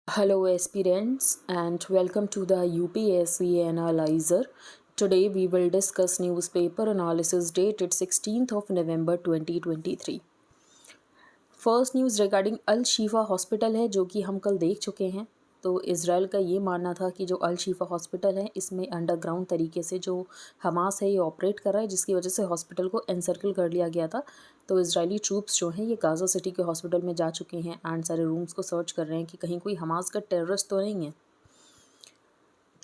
Hello, aspirants, and welcome to the UPSC Analyzer. Today, we will discuss newspaper analysis dated 16th of November 2023. First news regarding Al Shifa hospital है जो कि हम कल देख चुके हैं। तो इज़राइल का ये मानना था कि जो अल शीफ़ा हॉस्पिटल है इसमें अंडरग्राउंड तरीके से जो हमास है ये ऑपरेट कर रहा है, जिसकी वजह से हॉस्पिटल को एनसर्कल कर लिया गया था। तो इजरायली ट्रूप्स जो हैं ये गाज़ा सिटी के हॉस्पिटल में जा चुके हैं एंड सारे रूम्स को सर्च कर रहे हैं कि कहीं कोई हमास का टेररिस्ट तो नहीं है।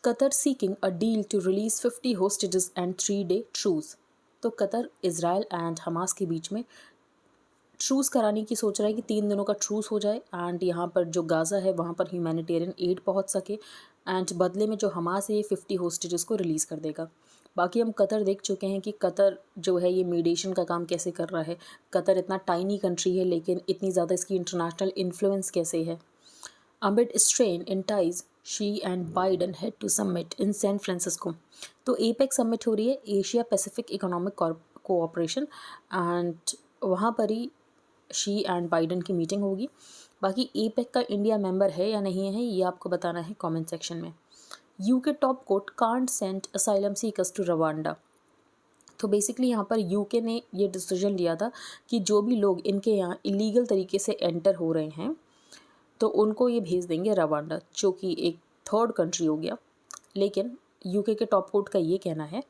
Qatar seeking a deal to release 50 hostages and 3-day truce. तो कतर इज़राइल एंड हमास के बीच में ट्रूस कराने की सोच रहा है कि 3 दिनों का ट्रूस हो जाए एंड यहाँ पर जो गाज़ा है वहाँ पर ह्यूमैनिटेरियन एड पहुँच सके एंड बदले में जो हमास है ये 50 होस्टेजेस को रिलीज़ कर देगा। बाकी हम कतर देख चुके हैं कि कतर जो है ये मीडिएशन का काम कैसे कर रहा है। कतर इतना टाइनी कंट्री है लेकिन इतनी ज़्यादा इसकी इंटरनेशनल इन्फ्लुएंस कैसे है। Amid strain in ties Xi and Biden head to summit in San Francisco. तो एपेक समिट हो रही है, Asia Pacific economic cooperation, and वहाँ पर ही शी एंड बाइडन की मीटिंग होगी। बाकी एपेक का इंडिया मेंबर है या नहीं है ये आपको बताना है कमेंट सेक्शन में। UK top court can't send asylum seekers to Rwanda. तो बेसिकली यहाँ पर यूके ने ये डिसीजन लिया था कि जो भी लोग इनके यहाँ इलीगल तरीके से एंटर हो रहे हैं तो उनको ये भेज देंगे रवांडा, जो कि एक थर्ड कंट्री हो गया। लेकिन यूके के टॉप कोर्ट का ये कहना है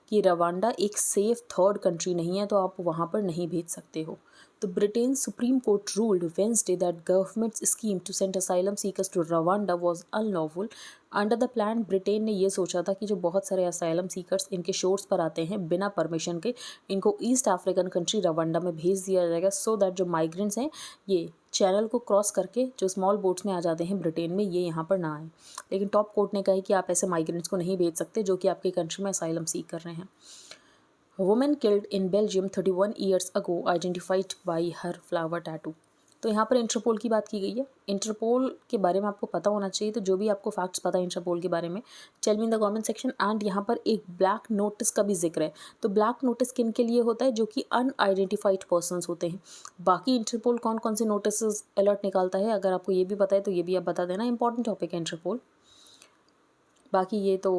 कि रवांडा एक सेफ थर्ड कंट्री नहीं है, तो आप वहाँ पर नहीं भेज सकते हो। तो Britain supreme court ruled Wednesday that government's scheme to send asylum seekers to Rwanda was unlawful. Under the plan Britain ने ये सोचा था कि जो बहुत सारे असाइलम सीकर्स इनके शोर्स पर आते हैं बिना परमिशन के, इनको ईस्ट अफ्रीकन कंट्री रवांडा में भेज दिया जाएगा, सो दैट जो माइग्रेंट्स हैं ये चैनल को क्रॉस करके जो स्मॉल बोट्स में आ जाते हैं ब्रिटेन में, ये यहाँ पर ना आए। लेकिन टॉप कोर्ट ने कहा है कि आप ऐसे माइग्रेंट्स को नहीं भेज सकते जो कि आपके कंट्री में असाइलम सीक कर रहे हैं। Women killed in Belgium 31 years ago identified by her flower tattoo. तो यहाँ पर इंटरपोल की बात की गई है। इंटरपोल के बारे में आपको पता होना चाहिए, तो जो भी आपको फैक्ट्स पता है इंटरपोल के बारे में, tell me in the comment section. And यहाँ पर एक ब्लैक नोटिस का भी जिक्र है। तो ब्लैक नोटिस किन के लिए होता है? जो कि अनआइडेंटिफाइड पर्सनस होते हैं। बाकी इंटरपोल कौन कौन से नोटिस अलर्ट निकालता है, अगर आपको ये भी पता है तो ये भी आप बता देना। इंपॉर्टेंट टॉपिक है इंटरपोल। बाकी ये तो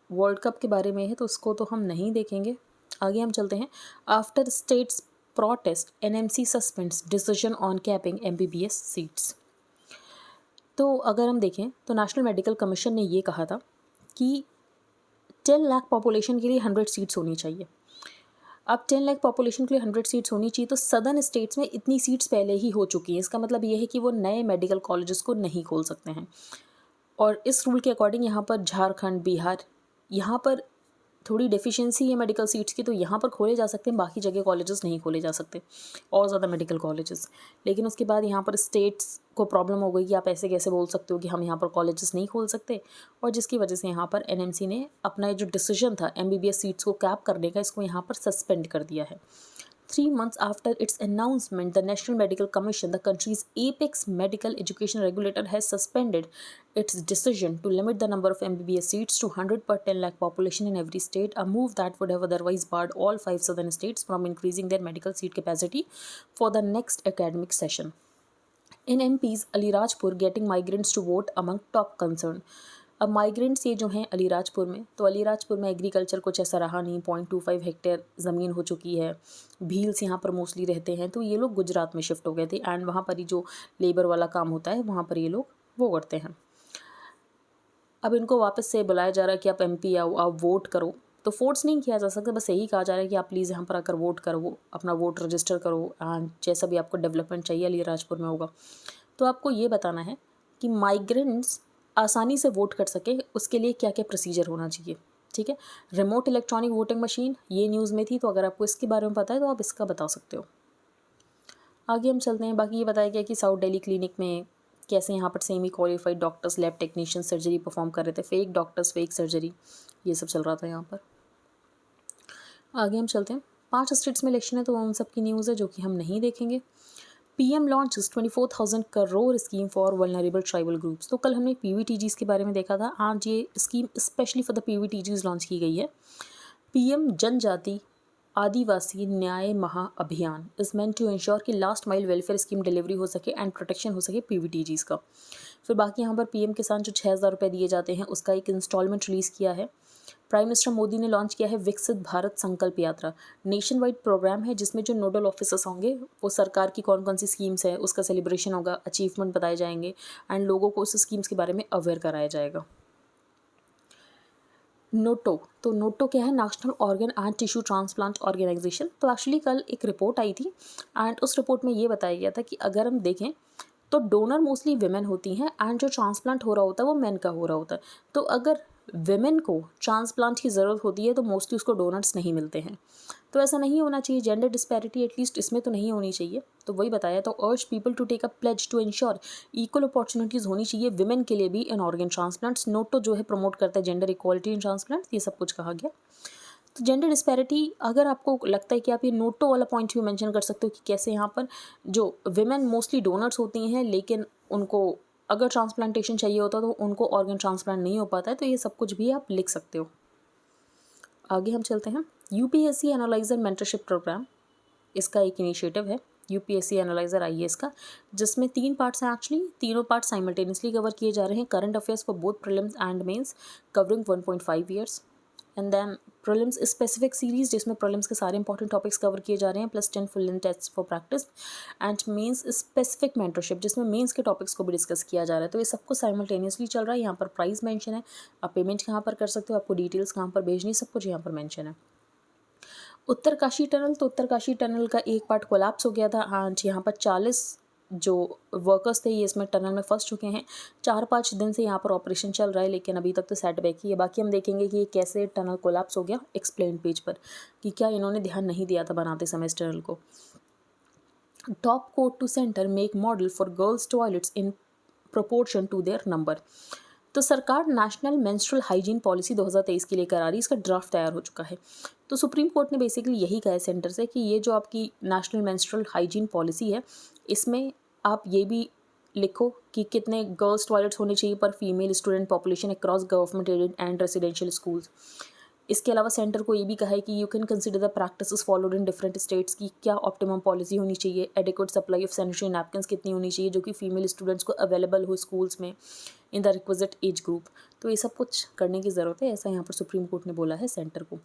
वर्ल्ड कप के बारे में है तो उसको तो हम नहीं देखेंगे। आगे हम चलते हैं। After states protest NMC suspends decision on capping MBBS seats. तो अगर हम देखें तो नेशनल मेडिकल कमीशन ने ये कहा था कि 10 लाख पॉपुलेशन के लिए 100 सीट्स होनी चाहिए। अब 10 लाख पॉपुलेशन के लिए 100 सीट्स होनी चाहिए, तो सदर्न स्टेट्स में इतनी सीट्स पहले ही हो चुकी हैं। इसका मतलब ये है कि वो नए मेडिकल कॉलेजेस को नहीं खोल सकते हैं। और इस रूल के अकॉर्डिंग यहाँ पर झारखंड, बिहार, यहाँ पर थोड़ी डेफिशिएंसी है मेडिकल सीट्स की, तो यहाँ पर खोले जा सकते हैं, बाकी जगह कॉलेजेस नहीं खोले जा सकते और ज़्यादा मेडिकल कॉलेजेस। लेकिन उसके बाद यहाँ पर स्टेट्स को प्रॉब्लम हो गई कि आप ऐसे कैसे बोल सकते हो कि हम यहाँ पर कॉलेजेस नहीं खोल सकते, और जिसकी वजह से यहाँ पर एनएमसी ने अपना जो डिसीजन था एमबीबीएस सीट्स को कैप करने का, इसको यहाँ पर सस्पेंड कर दिया है। 3 months after its announcement, the National Medical Commission, the country's apex medical education regulator, has suspended its decision to limit the number of MBBS seats to 100 per 10 lakh population in every state, a move that would have otherwise barred all 5 southern states from increasing their medical seat capacity for the next academic session. In MPs, Alirajpur getting migrants to vote among top concern. अब migrants ये जो हैं अलीराजपुर में, तो अलीराजपुर में agriculture कुछ ऐसा रहा नहीं, 0.25 हेक्टेयर ज़मीन हो चुकी है। भील्स यहाँ पर मोस्टली रहते हैं, तो ये लोग गुजरात में शिफ्ट हो गए थे एंड वहाँ पर ही जो लेबर वाला काम होता है वहाँ पर ये लोग वो करते हैं। अब इनको वापस से बुलाया जा रहा है कि आप एमपी आओ, आप वोट करो। तो फोर्स नहीं किया जा सकता, बस यही कहा जा रहा है कि आप प्लीज़ यहाँ पर आकर वोट करो, अपना वोट रजिस्टर करो एंड जैसा भी आपको डेवलपमेंट चाहिए अलीराजपुर में होगा। तो आपको ये बताना है कि माइग्रेंट्स आसानी से वोट कर सके उसके लिए क्या क्या प्रोसीजर होना चाहिए। ठीक है, रिमोट इलेक्ट्रॉनिक वोटिंग मशीन ये न्यूज़ में थी, तो अगर आपको इसके बारे में पता है तो आप इसका बता सकते हो। आगे हम चलते हैं। बाकी ये बताया गया कि साउथ दिल्ली क्लिनिक में कैसे यहाँ पर semi qualified doctors, lab technician surgery perform कर रहे थे, फेक डॉक्टर्स, फेक सर्जरी, ये सब चल रहा था यहाँ पर। आगे हम चलते हैं। 5 स्टेट्स में इलेक्शन है तो उन सब की न्यूज़ है जो कि हम नहीं देखेंगे। PM launches 24,000 crore scheme for vulnerable tribal groups. तो कल हमने पीवीटीजीज़ के बारे में देखा था, आज ये scheme specially for the PVTGs launch की गई है। PM Janjati Adivasi Nyaya Mahaabhiyan is meant to ensure कि last mile welfare scheme delivery हो सके एंड प्रोटेक्शन हो सके पीवीटीजीज का। फिर बाकी यहाँ पर पीएम किसान जो 6,000 रुपये दिए जाते हैं उसका एक इंस्टॉलमेंट रिलीज़ किया है। प्राइम मिनिस्टर मोदी ने लॉन्च किया है विकसित भारत संकल्प यात्रा, नेशन वाइड प्रोग्राम है जिसमें जो नोडल ऑफिसर्स होंगे वो सरकार की कौन कौन सी स्कीम्स है उसका सेलिब्रेशन होगा, अचीवमेंट बताए जाएंगे एंड लोगों को उस स्कीम्स के बारे में अवेयर कराया जाएगा। नोटो, तो नोटो क्या है, national organ and tissue transplant organisation. तो एक्चुअली कल एक रिपोर्ट आई थी एंड उस रिपोर्ट में ये बताया गया था कि अगर हम देखें तो डोनर मोस्टली विमेन होती हैं एंड जो ट्रांसप्लांट हो रहा होता है वो मेन का हो रहा होता है। तो अगर विमेन को ट्रांसप्लांट की ज़रूरत होती है तो मोस्टली उसको डोनर्स नहीं मिलते हैं। तो ऐसा नहीं होना चाहिए, जेंडर डिस्पैरिटी एटलीस्ट इसमें तो नहीं होनी चाहिए। तो वही बताया, तो urge people to take a pledge to ensure equal opportunities होनी चाहिए विमेन के लिए भी इन ऑर्गन ट्रांसप्लांट्स। नोटो जो है प्रमोट करता है जेंडर इक्वालिटी इन ट्रांसप्लांट, ये सब कुछ कहा गया। तो जेंडर डिस्पैरिटी, अगर आपको लगता है कि आप ये नोटो वाला पॉइंट भी मेंशन कर सकते हो कि कैसे यहाँ पर जो विमेन मोस्टली डोनर्स होती हैं लेकिन उनको अगर ट्रांसप्लांटेशन चाहिए होता तो उनको ऑर्गन ट्रांसप्लांट नहीं हो पाता है, तो ये सब कुछ भी आप लिख सकते हो। आगे हम चलते हैं। यूपीएससी एनालाइजर मेंटरशिप प्रोग्राम, इसका एक इनिशिएटिव है यूपीएससी एनालाइजर आईएएस का, जिसमें 3 पार्ट्स हैं। एक्चुअली तीनों पार्ट साइमल्टेनियसली कवर किए जा रहे हैं। Current affairs for both prelims and mains covering 1.5 years, and then prelims specific series जिसमें प्रीलिम्स के सारे इंपॉर्टेंट टॉपिक्स कवर किए जा रहे हैं plus 10 full length test for practice, and mains specific mentorship जिसमें मेंस के टॉपिक्स को भी डिस्कस किया जा रहा है। तो ये सब कुछ साइमल्टेनियसली चल रहा है। यहाँ पर प्राइस मेंशन है, आप पेमेंट कहाँ पर कर सकते हो, आपको डिटेल्स कहाँ पर भेजनी, सब कुछ यहाँ पर मेंशन है। उत्तरकाशी टनल, तो उत्तरकाशी टनल का एक पार्ट कोलैप्स हो गया था। हाँ, यहाँ पर 40 जो वर्कर्स थे ये इसमें टनल में फंस चुके हैं। 4-5 दिन से यहाँ पर ऑपरेशन चल रहा है लेकिन अभी तक तो सेटबैक ही है। बाकी हम देखेंगे कि ये कैसे टनल कोलैप्स हो गया एक्सप्लेन पेज पर, कि क्या इन्होंने ध्यान नहीं दिया था बनाते समय इस टनल को। Top court to centre make model for girls toilets in proportion to their number. तो सरकार नेशनल मेंस्ट्रुअल हाइजीन पॉलिसी 2023 के लिए करा रही, इसका ड्राफ्ट तैयार हो चुका है। तो सुप्रीम कोर्ट ने बेसिकली यही कहा है सेंटर से कि ये जो आपकी नेशनल मेंस्ट्रुअल हाइजीन पॉलिसी है इसमें आप ये भी लिखो कि कितने गर्ल्स टॉयलेट्स होने चाहिए पर female student population across government aided and residential schools. इसके अलावा सेंटर को ये भी कहा है कि you can consider the practices followed in different states की क्या ऑप्टिमम पॉलिसी होनी चाहिए, adequate supply of sanitary napkins कितनी होनी चाहिए जो कि फीमेल स्टूडेंट्स को अवेलेबल हो स्कूल्स में in the requisite age group. तो ये सब कुछ करने की ज़रूरत है, ऐसा यहाँ पर सुप्रीम कोर्ट ने बोला है सेंटर को।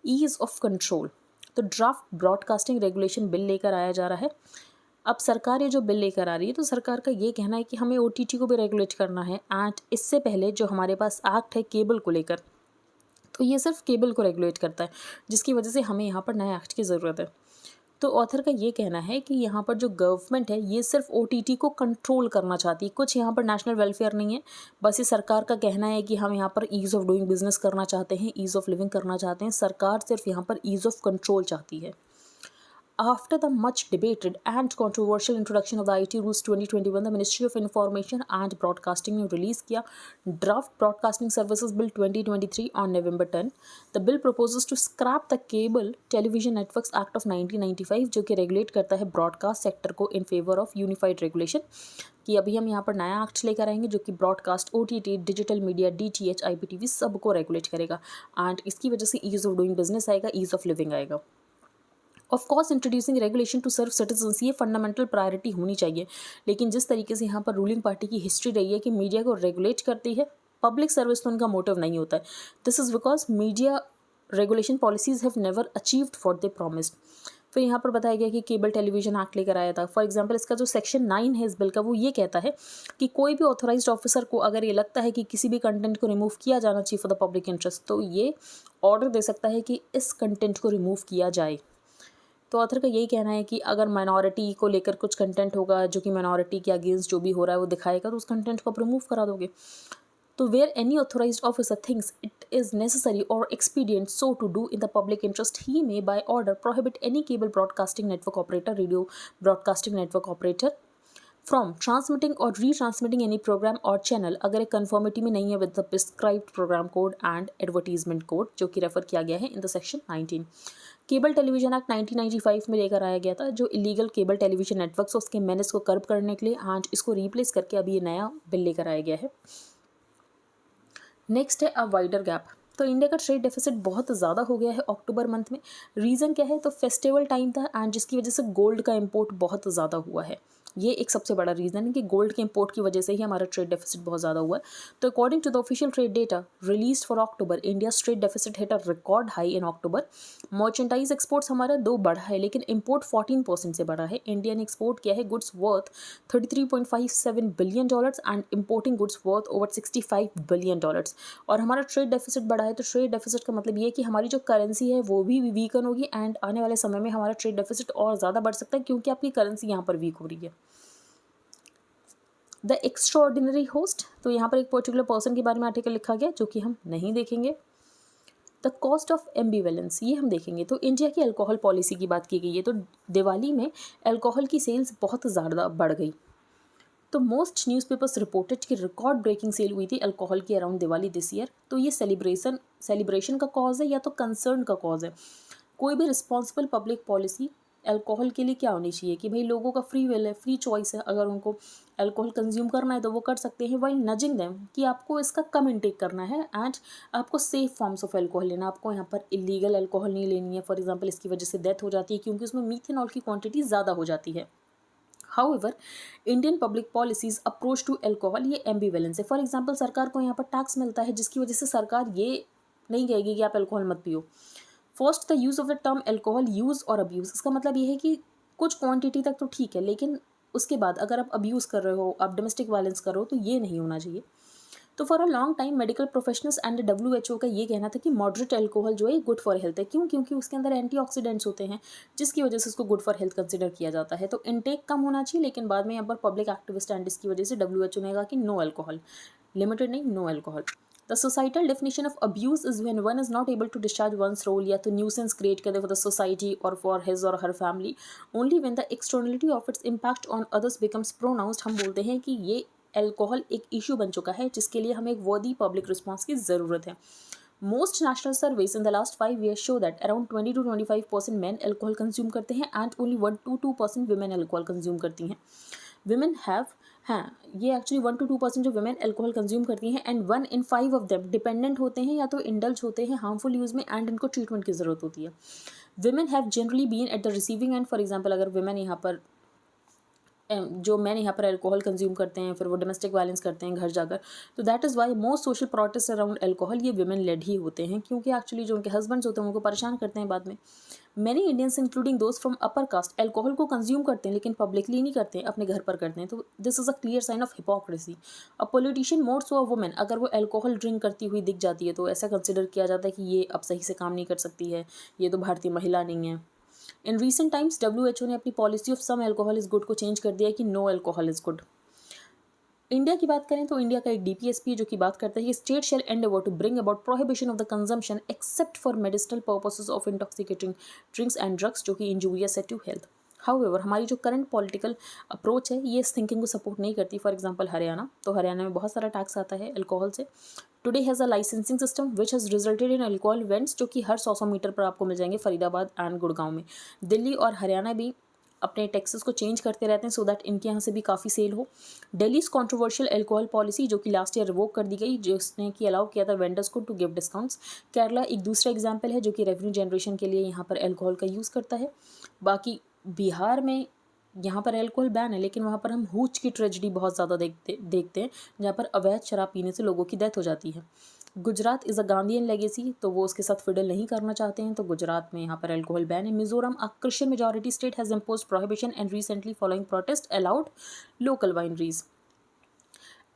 ईज़ ऑफ कंट्रोल, तो ड्राफ्ट ब्रॉडकास्टिंग रेगुलेशन बिल लेकर आया जा रहा है। अब सरकार ये जो बिल लेकर आ रही है तो सरकार का ये कहना है कि हमें ओटीटी को भी रेगुलेट करना है एंड इससे पहले जो हमारे पास एक्ट है केबल को लेकर, तो ये सिर्फ केबल को रेगुलेट करता है जिसकी वजह से हमें यहाँ पर नए एक्ट की ज़रूरत है। तो ऑथर का ये कहना है कि यहाँ पर जो गवर्नमेंट है ये सिर्फ ओटीटी को कंट्रोल करना चाहती है, कुछ यहाँ पर नेशनल वेलफेयर नहीं है। बस ये सरकार का कहना है कि हम यहाँ पर ईज़ ऑफ डूइंग बिजनेस करना चाहते हैं, ईज़ ऑफ लिविंग करना चाहते हैं। सरकार सिर्फ यहाँ पर ईज़ ऑफ कंट्रोल चाहती है। After the much debated and controversial introduction of the IT Rules 2021, the Ministry of Information and Broadcasting ने रिलीज़ किया draft broadcasting services bill 2023 on November 10. The bill proposes to scrap the Cable Television Networks Act of 1995 जो कि regulate करता है broadcast sector को in favour of unified regulation, कि अभी हम यहाँ पर नया एक्ट लेकर आएंगे जो कि broadcast, OTT, digital media, DTH, IPTV सबको रेगुलेट करेगा एंड इसकी वजह से ईज़ ऑफ डूइंग बिजनेस आएगा, ईज़ ऑफ लिविंग आएगा। Of course introducing regulation to serve citizens, ये फंडामेंटल प्रायोरिटी होनी चाहिए। लेकिन जिस तरीके से यहाँ पर रूलिंग पार्टी की हिस्ट्री रही है कि मीडिया को रेगुलेट करती है, पब्लिक सर्विस तो उनका मोटिव नहीं होता है। This is because media regulation policies have never achieved what they promised. फिर यहाँ पर बताया गया कि केबल टेलीविजन एक्ट लेकर आया था। फॉर एग्जांपल इसका जो सेक्शन 9 है इस बिल का वो ये कहता है कि कोई भी ऑथोराइज्ड ऑफिसर को अगर ये लगता है कि किसी भी कंटेंट को रिमूव किया जाना चाहिए फॉर द पब्लिक इंटरेस्ट, तो ये ऑर्डर दे सकता है कि इस कंटेंट को रिमूव किया जाए। तो ऑथर का यही कहना है कि अगर माइनॉरिटी को लेकर कुछ कंटेंट होगा जो कि माइनॉरिटी के अगेंस्ट जो भी हो रहा है वो दिखाएगा तो उस कंटेंट को आप रिमूव करा दोगे। तो where any authorised officer thinks it is necessary और expedient so to do in the public interest he may by order prohibit any cable broadcasting network operator, radio broadcasting network operator from transmitting और retransmitting any programme और channel अगर एक conformity में नहीं है with the prescribed programme code and advertisement code, जो कि refer किया गया है in the section 19। Cable television act 1995 में लेकर आया गया था जो इलीगल केबल टेलीविजन नेटवर्क्स उसके मेनेस को कर्ब करने के लिए, एंड इसको रिप्लेस करके अभी ये नया बिल लेकर आया गया है। नेक्स्ट है अ वाइडर गैप। तो इंडिया का ट्रेड डेफिसिट बहुत ज़्यादा हो गया है अक्टूबर मंथ में। रीज़न क्या है, तो फेस्टिवल टाइम था एंड जिसकी वजह से गोल्ड का इम्पोर्ट बहुत ज़्यादा हुआ है। ये एक सबसे बड़ा रीज़न है कि गोल्ड के इंपोर्ट की वजह से ही हमारा ट्रेड डेफिसिट बहुत ज़्यादा हुआ है। तो according to the official trade data released for October, India trade deficit hit a record high in October. Merchandise exports हमारा 2 बढ़ा है, लेकिन इंपोर्ट 14% से बढ़ा है। इंडिया ने एक्सपोर्ट किया है goods worth $33.57 billion and importing goods worth over $65 billion. और हमारा ट्रेड डेफिसिट बढ़ा है, तो ट्रेड डेफिसिट का मतलब ये है कि हमारी जो करेंसी है वो भी वीकन होगी एंड आने वाले समय में हमारा ट्रेड डेफिसिट और ज़्यादा बढ़ सकता है क्योंकि आपकी करेंसी यहाँ पर वीक हो रही है। द एक्स्ट्राऑर्डिनरी होस्ट, तो यहाँ पर एक पर्टिकुलर पर्सन के बारे में आर्टिकल लिखा गया जो कि हम नहीं देखेंगे। द कॉस्ट ऑफ एम्बीवेलेंस, ये हम देखेंगे। तो इंडिया की अल्कोहल पॉलिसी की बात की गई है, तो दिवाली में अल्कोहल की सेल्स बहुत ज़्यादा बढ़ गई। तो मोस्ट न्यूज़पेपर्स रिपोर्टेड कि रिकॉर्ड ब्रेकिंग सेल हुई थी अल्कोहल की अराउंड दिवाली दिस ईयर। तो ये सेलिब्रेशन का कॉज है या तो कंसर्न का कॉज है। कोई भी रिस्पॉन्सिबल पब्लिक पॉलिसी अल्कोहल के लिए क्या होनी चाहिए कि भाई लोगों का फ्री विल है, फ्री चॉइस है, अगर उनको अल्कोहल कंज्यूम करना है तो वो कर सकते हैं, वाइल नजिंग देम कि आपको इसका कम इंटेक करना है एंड आपको सेफ फॉर्म्स ऑफ अल्कोहल लेना, आपको यहाँ पर इलीगल अल्कोहल नहीं लेनी है। फॉर एग्जांपल इसकी वजह से डेथ हो जाती है क्योंकि उसमें मीथेनॉल की क्वांटिटी ज़्यादा हो जाती है। However Indian public policy's approach to alcohol ये एम्बीवेलेंस है। फॉर एग्जांपल सरकार को यहाँ पर टैक्स मिलता है जिसकी वजह से सरकार ये नहीं कहेगी कि आप अल्कोहल मत पियो। First the use of the term alcohol use और अब्यूज़, इसका मतलब ये है कि कुछ क्वांटिटी तक तो ठीक है, लेकिन उसके बाद अगर आप अब्यूज़ कर रहे हो, आप डोमेस्टिक वायलेंस कर रहे हो, तो ये नहीं होना चाहिए। तो for a long time medical professionals and WHO का ये कहना था कि मॉडरेट अल्कोहल जो है गुड फॉर हेल्थ है। क्यों? क्योंकि उसके अंदर एंटीऑक्सीडेंट्स होते हैं जिसकी वजह से उसको गुड फॉर हेल्थ कंसिडर किया जाता है। तो इनटेक कम होना चाहिए, लेकिन बाद में यहाँ पर पब्लिक एक्टिविस्ट एंड इसकी वजह से WHO ने कहा कि नो अल्कोहल, लिमिटेड नहीं, no alcohol. The societal definition of abuse is when one is not able to discharge one's role या तो nuisance create कर दे for the society or for his or her family only when the externality of its impact on others becomes pronounced। हम बोलते हैं कि ये alcohol एक issue बन चुका है जिसके लिए हमें एक वर्दी पब्लिक रिस्पॉन्स की ज़रूरत है। Most national surveys in the last 5 years show that around 20 to 25% men alcohol consume करते हैं and only 1 to 2% women alcohol consume करती हैं। Women have, हाँ ये एक्चुअली 1 to 2% जो women alcohol consume करती हैं and 1 in 5 of them dependent होते हैं या तो indulge होते हैं harmful use में and इनको treatment की ज़रूरत होती है। Women have generally been at the receiving end। for example अगर women यहाँ पर जो मैन यहाँ पर अल्कोहल कंज्यूम करते हैं, फिर वो डोमेस्टिक वायलेंस करते हैं घर जाकर, तो that is why most social protest around alcohol ये विमेन लेड ही होते हैं क्योंकि एक्चुअली जो उनके हस्बैंड्स होते हैं उनको परेशान करते हैं बाद में। Many Indians including those from upper caste alcohol को कंज्यूम करते हैं लेकिन पब्लिकली नहीं करते हैं, अपने घर पर करते हैं। तो this is a clear sign of hypocrisy. A politician more so a women, अगर वो अल्कोहल ड्रिंक करती हुई दिख जाती है तो ऐसा कंसिडर किया जाता है कि ये अब सही से काम नहीं कर सकती है, ये तो भारतीय महिला नहीं है। इन रीसेंट टाइम्स WHO ने अपनी policy of some alcohol is good को चेंज कर दिया है कि no alcohol is good. India की बात करें तो इंडिया का एक DPSP जो कि बात करता है कि state shall endeavour to bring about prohibition of the consumption except for medicinal purposes of intoxicating drinks and drugs जो कि इंजूरियस है टू हेल्थ। हाउएवर हमारी जो करंट पॉलिटिकल अप्रोच है ये इस थिंकिंग को सपोर्ट नहीं करती। फॉर एग्जांपल हरियाणा, तो हरियाणा में बहुत सारा टैक्स आता है अल्कोहल से। Today has a licensing system which has resulted in alcohol vents जो कि हर 100 मीटर पर आपको मिल जाएंगे फरीदाबाद एंड गुड़गांव में। दिल्ली और हरियाणा भी अपने टैक्सेस को चेंज करते रहते हैं सो दैट इनके यहाँ से भी काफ़ी सेल हो। दिल्लीज कॉन्ट्रोवर्शियल अल्कोहल पॉलिसी जो कि लास्ट ईयर रिवोक कर दी गई, जिसने कि अलाउ किया था वेंडर्स को टू गिव डिस्काउंट्स। केरला एक दूसरा एग्जाम्पल है जो कि रेवेन्यू जनरेशन के लिए यहाँ पर अल्कोहल का यूज़ करता है। बाकी बिहार में यहाँ पर अल्कोहल बैन है लेकिन वहाँ पर हम हूच की ट्रेजेडी बहुत ज़्यादा देखते हैं जहाँ पर अवैध शराब पीने से लोगों की डेथ हो जाती है। Gujarat is a Gandhian legacy, तो वो उसके साथ फिडल नहीं करना चाहते हैं, तो गुजरात में यहाँ पर अल्कोहल बैन है। Mizoram a Christian majority state has imposed prohibition and recently following protest allowed local wineries.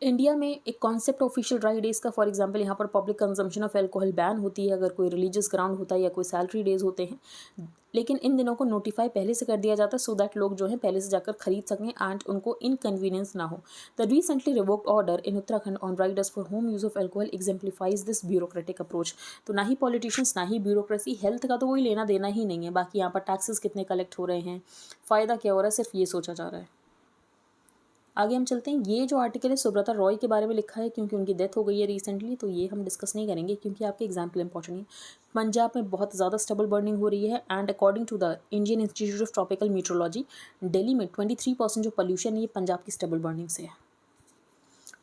India में एक कॉन्सेप्ट ऑफिशियल ड्राई डेज का, फॉर एग्जांपल यहाँ पर public consumption of alcohol ban होती है अगर कोई रिलीजियस ग्राउंड होता है या कोई सैलरी डेज होते हैं, लेकिन इन दिनों को नोटिफाई पहले से कर दिया जाता है सो दैट लोग जो है पहले से जाकर खरीद सकें एंड उनको इनकन्वीनियंस ना हो। The recently revoked order in Uttarakhand on dry days for home use of alcohol exemplifies this bureaucratic approach. तो ना ही पॉलिटिशियंस ना ही ब्यूरोक्रेसी, हेल्थ का तो कोई लेना देना ही नहीं है, बाकी यहाँ पर टैक्सेस कितने कलेक्ट हो रहे हैं, फ़ायदा क्या हो रहा है, सिर्फ ये सोचा जा रहा है। आगे हम चलते हैं। ये जो आर्टिकल है सुब्रता रॉय के बारे में लिखा है क्योंकि उनकी डेथ हो गई है रिसेंटली, तो ये हम डिस्कस नहीं करेंगे क्योंकि आपके एग्जाम्पल इंपॉर्टेंट है। पंजाब में बहुत ज़्यादा स्टबल बर्निंग हो रही है and according to the Indian Institute of Tropical Meteorology Delhi में 23% जो पोल्यूशन है ये पंजाब की स्टबल बर्निंग से है।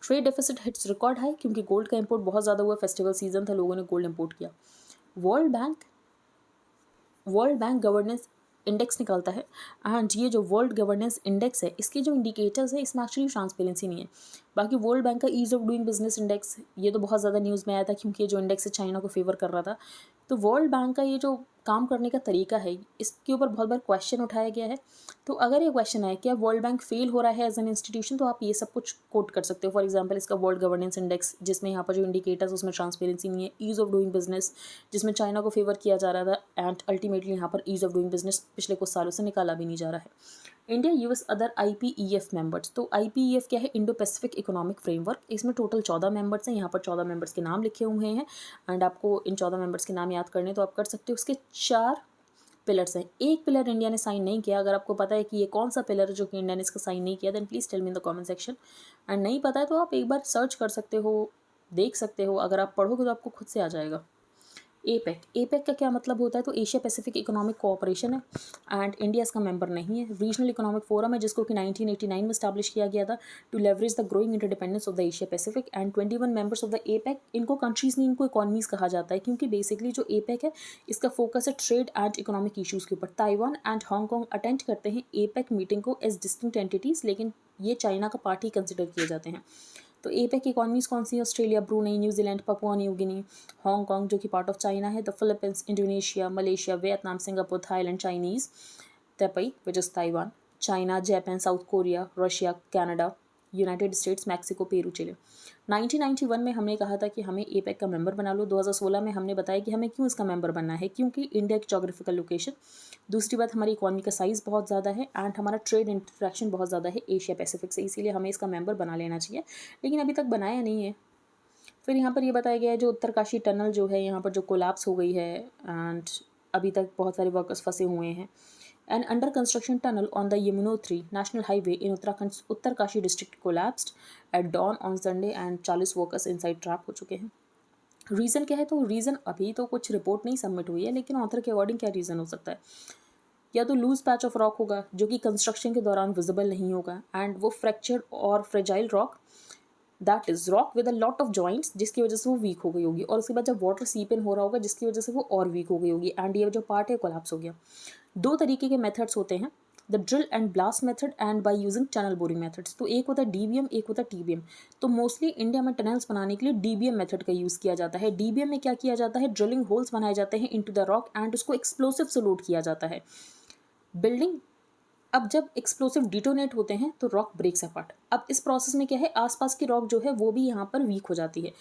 Trade deficit hits record high क्योंकि गोल्ड का इंपोर्ट बहुत ज़्यादा हुआ, फेस्टिवल सीजन था, लोगों ने गोल्ड इंपोर्ट किया। वर्ल्ड बैंक गवर्नेंस इंडेक्स निकालता है, एंड ये जो वर्ल्ड गवर्नेंस इंडेक्स है इसके जो इंडिकेटर्स है इसमें एक्चुअली ट्रांसपेरेंसी नहीं है। बाकी वर्ल्ड बैंक का ease of doing business index, ये तो बहुत ज़्यादा न्यूज़ में आया था क्योंकि ये जो इंडेक्स है चाइना को फेवर कर रहा था। तो वर्ल्ड बैंक का ये जो काम करने का तरीका है इसके ऊपर बहुत बार क्वेश्चन उठाया गया है। तो अगर ये क्वेश्चन है क्या वर्ल्ड बैंक फेल हो रहा है एज एन इंस्टीट्यूशन, तो आप ये सब कुछ कोट कर सकते हो। फॉर एग्जांपल इसका वर्ल्ड गवर्नेंस इंडेक्स जिसमें यहाँ पर जो इंडिकेटर्स उसमें ट्रांसपेरेंसी नहीं है, ईज ऑफ डूइंग बिजनेस जिसमें चाइना को फेवर किया जा रहा था, एंड अल्टीमेटली यहाँ पर ईज ऑफ डूइंग बिजनेस पिछले कुछ सालों से निकाला भी नहीं जा रहा है। India US other IPEF members, तो IPEF क्या है, इंडो पैसिफिक इकोनॉमिक फ्रेमवर्क। इसमें टोटल 14 मेंबर्स हैं, यहाँ पर 14 मेंबर्स के नाम लिखे हुए हैं, एंड आपको इन 14 मेंबर्स के नाम याद करने तो आप कर सकते हो। उसके 4 पिलर्स हैं, एक पिलर इंडिया ने साइन नहीं किया। अगर आपको पता है कि ये कौन सा पिलर है जो कि इंडिया ने इसका साइन नहीं किया, then please tell me in the comment section. And नहीं पता है तो आप एक बार सर्च कर सकते हो, देख सकते हो, अगर आप पढ़ोगे तो आपको खुद से आ जाएगा। एपेक का क्या मतलब होता है, तो एशिया पैसिफिक इकोनॉमिक कोऑपरेशन है, एंड इंडिया इसका मेंबर नहीं है। रीजनल इकोनॉमिक फोरम है जिसको कि 1989 में स्टैब्लिश किया गया था to leverage the growing interdependence of the Asia Pacific, and 21 members of the APEC, इनको कंट्रीज नहीं इनको इकॉनमीज कहा जाता है क्योंकि बेसिकली जो एपेक है इसका फोकस है ट्रेड एंड इकोनॉमिक इशूज़ के ऊपर। ताइवान एंड हांगकॉन्ग अटेंड करते हैं एपेक मीटिंग को एज डिस्टिंक्ट एंटिटीज़, लेकिन ये चाइना का पार्ट ही कंसिडर किए जाते हैं। तो एपेक इकॉनमीज कौन सी है, Australia, Brunei, New Zealand, Papua New Guinea, Hong Kong जो कि पार्ट ऑफ चाइना है, the Philippines, Indonesia, Malaysia, Vietnam, Singapore, Thailand, Chinese Taipei which is Taiwan, China, Japan, South Korea, Russia, Canada, United States, Mexico, Peru, Chile. 1991 में हमने कहा था कि हमें APEC का मेंबर बना लो। 2016 में हमने बताया कि हमें क्यों इसका मेंबर बनना है, क्योंकि इंडिया की जोग्राफिकल लोकेशन, दूसरी बात हमारी इकॉनमी का साइज़ बहुत ज़्यादा है, एंड हमारा ट्रेड इंटरेक्शन बहुत ज़्यादा है एशिया पैसिफिक से, इसीलिए हमें इसका मेंबर बना लेना चाहिए, लेकिन अभी तक बनाया नहीं है। फिर यहाँ पर ये बताया गया है जो उत्तरकाशी टनल जो है यहाँ पर जो कोलैप्स हो गई है, एंड अभी तक बहुत सारे वर्कर्स फंसे हुए हैं। An under construction tunnel on the Yamunotri national highway in Uttarakhand Uttarkashi district collapsed at dawn on Sunday, and 40 workers inside trap हो चुके हैं। रीज़न क्या है, तो रीज़न अभी तो कुछ रिपोर्ट नहीं सबमिट हुई है, लेकिन ऑथर के अकॉर्डिंग क्या रीज़न हो सकता है, या तो लूज पैच ऑफ रॉक होगा जो कि कंस्ट्रक्शन के दौरान विजिबल नहीं होगा, एंड वो फ्रैक्चर्ड और fragile rock, that is rock with a lot of joints, जिसकी वजह से वो वीक हो गई होगी, और उसके बाद जब वाटर सीप इन हो रहा होगा जिसकी वजह से वो और वीक हो गई होगी, एंड ये जो पार्ट है कोलैप्स हो गया। 2 तरीके के मेथड्स होते हैं, the drill and blast method and by using tunnel boring methods. तो एक होता है DBM, एक होता है TBM। तो मोस्टली इंडिया में टनल्स बनाने के लिए DBM मेथड का यूज़ किया जाता है। DBM में क्या किया जाता है, ड्रिलिंग होल्स बनाए जाते हैं इनटू द रॉक, एंड उसको एक्सप्लोसिव से लोड किया जाता है बिल्डिंग। अब जब एक्सप्लोसिव डिटोनेट होते हैं तो रॉक ब्रेक्स अपार्ट। अब इस प्रोसेस में क्या है, आसपास की रॉक जो है वो भी यहाँ पर वीक हो जाती है।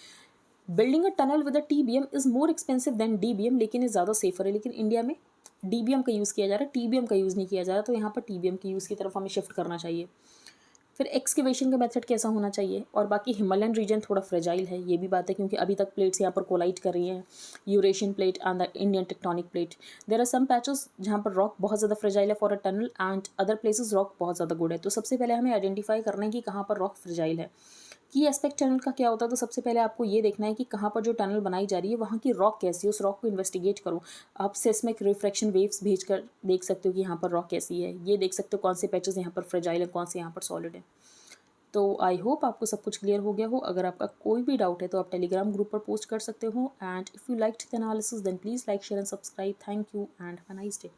Building a tunnel with a TBM is more expensive than DBM, लेकिन ये ज़्यादा सेफर है। लेकिन इंडिया में DBM का यूज़ किया जा रहा है, TBM का यूज़ नहीं किया जा रहा, तो यहाँ पर TBM के यूज़ की तरफ हमें शिफ्ट करना चाहिए। फिर एक्सकेवेशन का मेथड कैसा होना चाहिए, और बाकी हिमालयन रीजन थोड़ा फ्रेजाइल है, ये भी बात है क्योंकि अभी तक प्लेट्स यहाँ पर कोलाइड कर रही हैं, Eurasian plate and the Indian tectonic plate. There are some patches जहाँ पर रॉक बहुत ज़्यादा फ्रेजाइल है for a tunnel, and other places rock बहुत ज़्यादा गुड है। तो सबसे पहले हमें आइडेंटिफाई करना है कि कहाँ पर रॉक फ्रेजाइल है। की एस्पेक्ट टनल का क्या होता है, तो सबसे पहले आपको ये देखना है कि कहाँ पर जो टनल बनाई जा रही है वहाँ की रॉक कैसी है, उस रॉक को इन्वेस्टिगेट करो। आप सेस्मिक रिफ्रैक्शन वेव्स भेज कर देख सकते हो कि यहाँ पर रॉक कैसी है, ये देख सकते हो कौन से पैचेस यहाँ पर फ्रेजाइल है, कौन से यहाँ पर सॉलिड है। तो आई होप आपको सब कुछ क्लियर हो गया हो। अगर आपका कोई भी डाउट है तो आप टेलीग्राम ग्रुप पर पोस्ट कर सकते हो, and if you liked the analysis then please like, share and subscribe. Thank you and have a nice day.